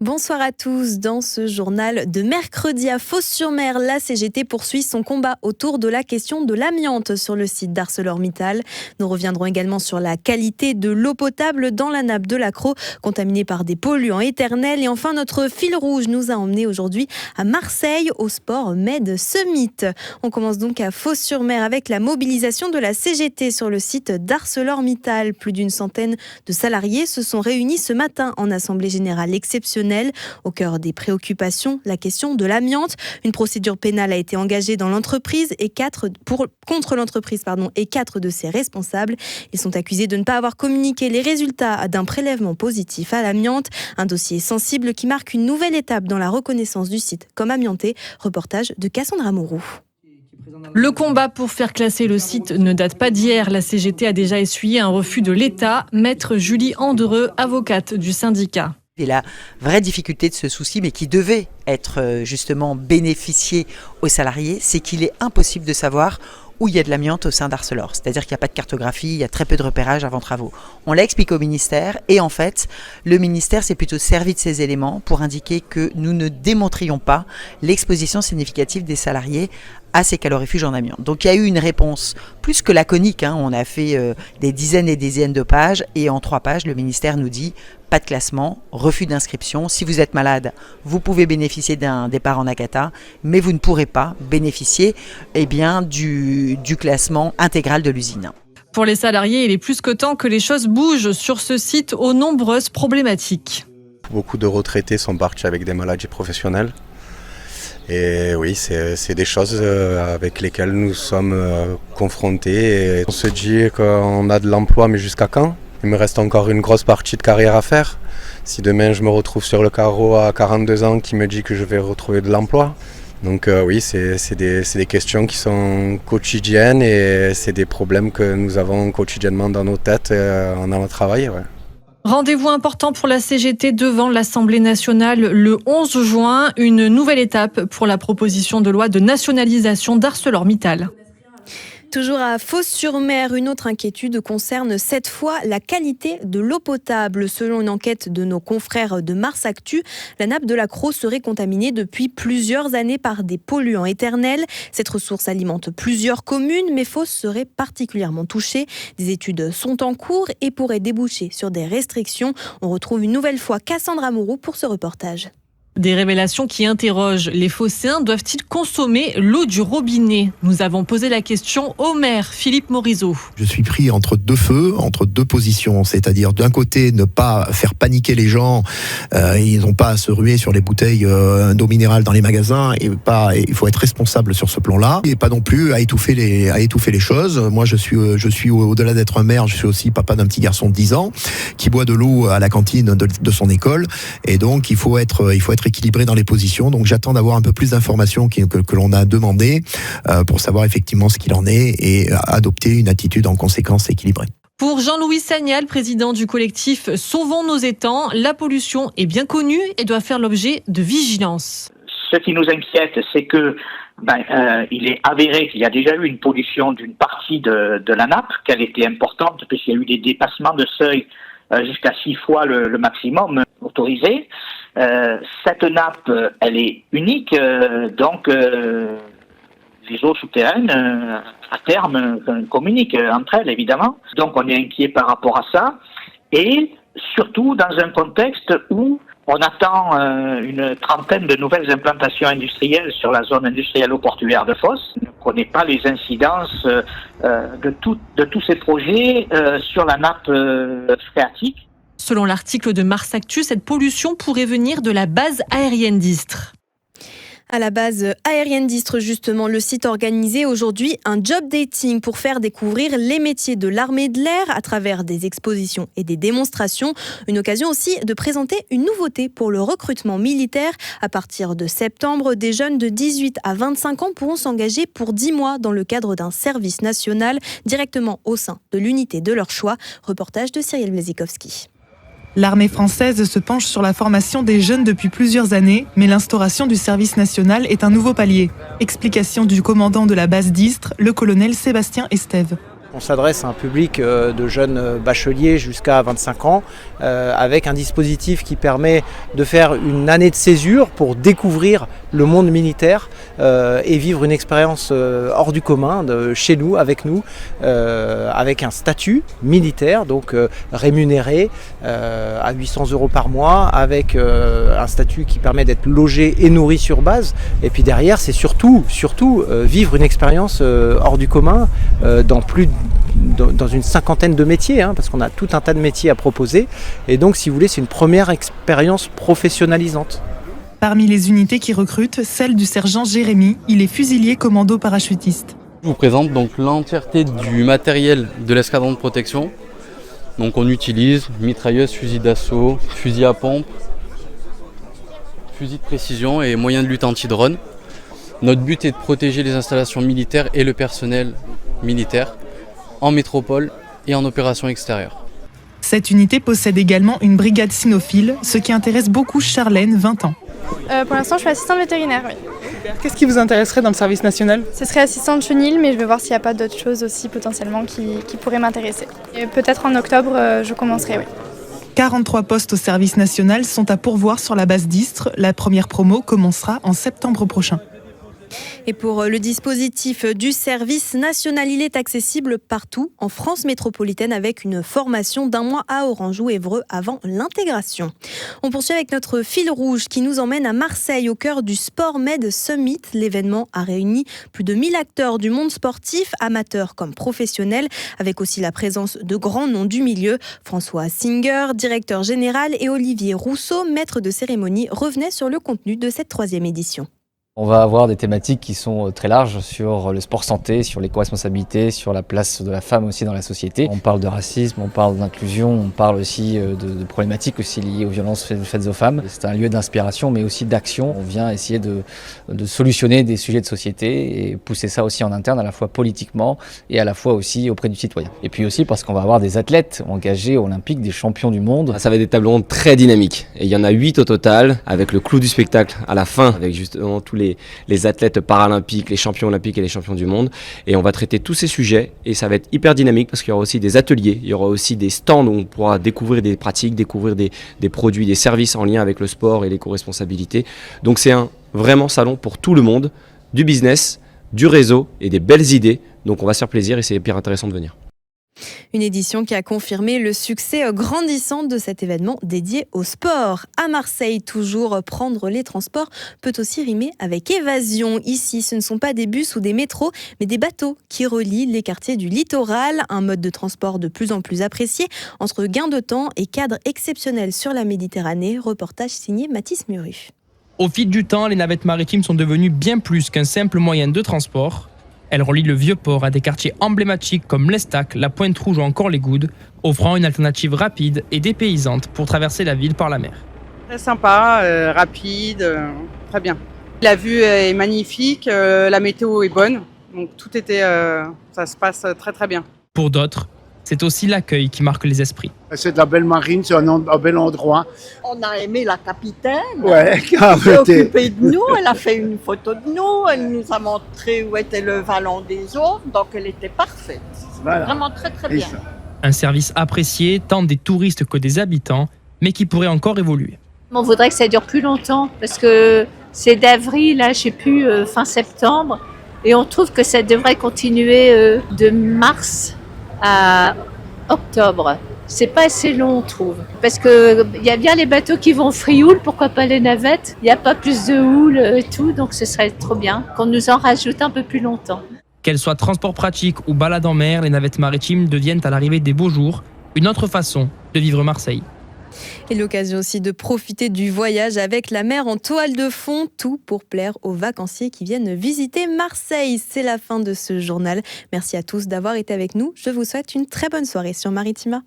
Bonsoir à tous. Dans ce journal de mercredi à Fos-sur-Mer, la CGT poursuit son combat autour de la question de l'amiante sur le site d'ArcelorMittal. Nous reviendrons également sur la qualité de l'eau potable dans la nappe de l'Accro, contaminée par des polluants éternels. Et enfin, notre fil rouge nous a emmenés aujourd'hui à Marseille au Sport Med Summit. On commence donc à Fos-sur-Mer avec la mobilisation de la CGT sur le site d'ArcelorMittal. Plus d'une centaine de salariés se sont réunis ce matin en assemblée générale exceptionnelle. Au cœur des préoccupations, la question de l'amiante. Une procédure pénale a été engagée dans l'entreprise contre l'entreprise et 4 de ses responsables. Ils sont accusés de ne pas avoir communiqué les résultats d'un prélèvement positif à l'amiante. Un dossier sensible qui marque une nouvelle étape dans la reconnaissance du site comme amianté. Reportage de Cassandra Moreau. Le combat pour faire classer le site ne date pas d'hier. La CGT a déjà essuyé un refus de l'État. Maître Julie Andereux, avocate du syndicat. Et la vraie difficulté de ce souci, mais qui devait être justement bénéficié aux salariés, c'est qu'il est impossible de savoir où il y a de l'amiante au sein d'Arcelor. C'est-à-dire qu'il n'y a pas de cartographie, il y a très peu de repérage avant travaux. On l'a expliqué au ministère et en fait, le ministère s'est plutôt servi de ces éléments pour indiquer que nous ne démontrions pas l'exposition significative des salariés à ces calorifugés en amiante. Donc il y a eu une réponse plus que laconique. On a fait des dizaines et des dizaines de pages et en 3 pages, le ministère nous dit pas de classement, refus d'inscription. Si vous êtes malade, vous pouvez bénéficier d'un départ en ACATA, mais vous ne pourrez pas bénéficier du classement intégral de l'usine. Pour les salariés, il est plus que temps que les choses bougent sur ce site aux nombreuses problématiques. Beaucoup de retraités sont partis avec des maladies professionnelles. Et oui, c'est des choses avec lesquelles nous sommes confrontés. Et on se dit qu'on a de l'emploi, mais jusqu'à quand ? Il me reste encore une grosse partie de carrière à faire. Si demain je me retrouve sur le carreau à 42 ans qui me dit que je vais retrouver de l'emploi. Donc oui, c'est des questions qui sont quotidiennes et c'est des problèmes que nous avons quotidiennement dans nos têtes en allant travailler. Ouais. Rendez-vous important pour la CGT devant l'Assemblée nationale le 11 juin. Une nouvelle étape pour la proposition de loi de nationalisation d'ArcelorMittal. Toujours à Fos-sur-Mer, une autre inquiétude concerne cette fois la qualité de l'eau potable. Selon une enquête de nos confrères de Mars Actu, la nappe de l'Accro serait contaminée depuis plusieurs années par des polluants éternels. Cette ressource alimente plusieurs communes, mais Fos serait particulièrement touchée. Des études sont en cours et pourraient déboucher sur des restrictions. On retrouve une nouvelle fois Cassandra Moreau pour ce reportage. Des révélations qui interrogent. Les Phocéens doivent-ils consommer l'eau du robinet ? Nous avons posé la question au maire Philippe Morizot. Je suis pris entre 2 feux, entre 2 positions. C'est-à-dire d'un côté ne pas faire paniquer les gens, ils n'ont pas à se ruer sur les bouteilles d'eau minérale dans les magasins. Il faut être responsable sur ce plan-là. Et pas non plus à étouffer les choses. Moi je suis au-delà d'être un maire, je suis aussi papa d'un petit garçon de 10 ans qui boit de l'eau à la cantine de son école. Et donc il faut être équilibré dans les positions. Donc j'attends d'avoir un peu plus d'informations que l'on a demandé pour savoir effectivement ce qu'il en est et adopter une attitude en conséquence équilibrée. Pour Jean-Louis Sagnal, président du collectif Sauvons nos étangs, la pollution est bien connue et doit faire l'objet de vigilance. Ce qui nous inquiète, c'est que il est avéré qu'il y a déjà eu une pollution d'une partie de la nappe, qu'elle était importante puisqu'il y a eu des dépassements de seuil jusqu'à 6 fois le maximum autorisé. Cette nappe, elle est unique, donc les eaux souterraines, à terme, communiquent entre elles, évidemment. Donc on est inquiet par rapport à ça, et surtout dans un contexte où on attend une trentaine de nouvelles implantations industrielles sur la zone industrielle portuaire de Fos. On ne connaît pas les incidences de tous ces projets sur la nappe phréatique. Selon l'article de Mars Actu, cette pollution pourrait venir de la base aérienne d'Istres. À la base aérienne d'Istres, justement, le site organisait aujourd'hui un job dating pour faire découvrir les métiers de l'armée de l'air à travers des expositions et des démonstrations. Une occasion aussi de présenter une nouveauté pour le recrutement militaire. À partir de septembre, des jeunes de 18 à 25 ans pourront s'engager pour 10 mois dans le cadre d'un service national directement au sein de l'unité de leur choix. Reportage de Cyril Blazikowski. L'armée française se penche sur la formation des jeunes depuis plusieurs années, mais l'instauration du service national est un nouveau palier. Explication du commandant de la base d'Istres, le colonel Sébastien Estève. On s'adresse à un public de jeunes bacheliers jusqu'à 25 ans avec un dispositif qui permet de faire une année de césure pour découvrir le monde militaire et vivre une expérience hors du commun chez nous, avec un statut militaire, donc rémunéré à 800 € par mois, avec un statut qui permet d'être logé et nourri sur base. Et puis derrière, c'est surtout vivre une expérience hors du commun dans une cinquantaine de métiers, parce qu'on a tout un tas de métiers à proposer. Et donc, si vous voulez, c'est une première expérience professionnalisante. Parmi les unités qui recrutent, celle du sergent Jérémy. Il est fusilier commando parachutiste. Je vous présente donc l'entièreté du matériel de l'escadron de protection. Donc on utilise mitrailleuse, fusil d'assaut, fusil à pompe, fusil de précision et moyens de lutte anti-drone. Notre but est de protéger les installations militaires et le personnel militaire en métropole et en opération extérieure. Cette unité possède également une brigade cynophile, ce qui intéresse beaucoup Charlène, 20 ans. Pour l'instant, je suis assistante vétérinaire, oui. Qu'est-ce qui vous intéresserait dans le service national ? Ce serait assistante chenille, mais je vais voir s'il n'y a pas d'autres choses aussi potentiellement qui pourraient m'intéresser. Et peut-être en octobre, je commencerai, oui. 43 postes au service national sont à pourvoir sur la base d'Istres. La première promo commencera en septembre prochain. Et pour le dispositif du service national, il est accessible partout en France métropolitaine avec une formation d'1 mois à Orange ou Évreux avant l'intégration. On poursuit avec notre fil rouge qui nous emmène à Marseille au cœur du SportMed Summit. L'événement a réuni plus de 1000 acteurs du monde sportif, amateurs comme professionnels, avec aussi la présence de grands noms du milieu. François Singer, directeur général, et Olivier Rousseau, maître de cérémonie, revenaient sur le contenu de cette 3e édition. On va avoir des thématiques qui sont très larges sur le sport santé, sur l'éco-responsabilité, sur la place de la femme aussi dans la société. On parle de racisme, on parle d'inclusion, on parle aussi de problématiques aussi liées aux violences faites aux femmes. C'est un lieu d'inspiration mais aussi d'action. On vient essayer de solutionner des sujets de société et pousser ça aussi en interne, à la fois politiquement et à la fois aussi auprès du citoyen. Et puis aussi parce qu'on va avoir des athlètes engagés olympiques, des champions du monde. Ça va être des tables rondes très dynamiques et il y en a 8 au total, avec le clou du spectacle à la fin, avec justement tous les athlètes paralympiques, les champions olympiques et les champions du monde. Et on va traiter tous ces sujets et ça va être hyper dynamique parce qu'il y aura aussi des ateliers, il y aura aussi des stands où on pourra découvrir des pratiques, découvrir des produits, des services en lien avec le sport et l'éco-responsabilité. Donc c'est un vraiment salon pour tout le monde, du business, du réseau et des belles idées. Donc on va se faire plaisir et c'est hyper intéressant de venir. Une édition qui a confirmé le succès grandissant de cet événement dédié au sport. À Marseille, toujours, prendre les transports peut aussi rimer avec évasion. Ici, ce ne sont pas des bus ou des métros, mais des bateaux qui relient les quartiers du littoral. Un mode de transport de plus en plus apprécié entre gain de temps et cadre exceptionnel sur la Méditerranée. Reportage signé Mathis Muru. Au fil du temps, les navettes maritimes sont devenues bien plus qu'un simple moyen de transport. Elles relient le Vieux-Port à des quartiers emblématiques comme l'Estac, la Pointe-Rouge ou encore les Goudes, offrant une alternative rapide et dépaysante pour traverser la ville par la mer. Très sympa, rapide, très bien. La vue est magnifique, la météo est bonne, donc ça se passe très très bien. Pour d'autres, c'est aussi l'accueil qui marque les esprits. C'est de la belle marine, c'est un bel endroit. On a aimé la capitaine. Ouais, elle s'est occupée de nous, elle a fait une photo de nous, elle nous a montré où était le vallon des eaux, donc elle était parfaite. Voilà. Vraiment très très bien. Un service apprécié tant des touristes que des habitants, mais qui pourrait encore évoluer. On voudrait que ça dure plus longtemps, parce que c'est d'avril, là, je sais plus, fin septembre, et on trouve que ça devrait continuer de mars à octobre. C'est pas assez long, on trouve. Parce qu'il y a bien les bateaux qui vont free-houle, pourquoi pas les navettes. Il n'y a pas plus de houle et tout, donc ce serait trop bien qu'on nous en rajoute un peu plus longtemps. Qu'elles soient transport pratique ou balade en mer, les navettes maritimes deviennent à l'arrivée des beaux jours une autre façon de vivre Marseille. Et l'occasion aussi de profiter du voyage avec la mer en toile de fond, tout pour plaire aux vacanciers qui viennent visiter Marseille. C'est la fin de ce journal. Merci à tous d'avoir été avec nous. Je vous souhaite une très bonne soirée sur Maritima.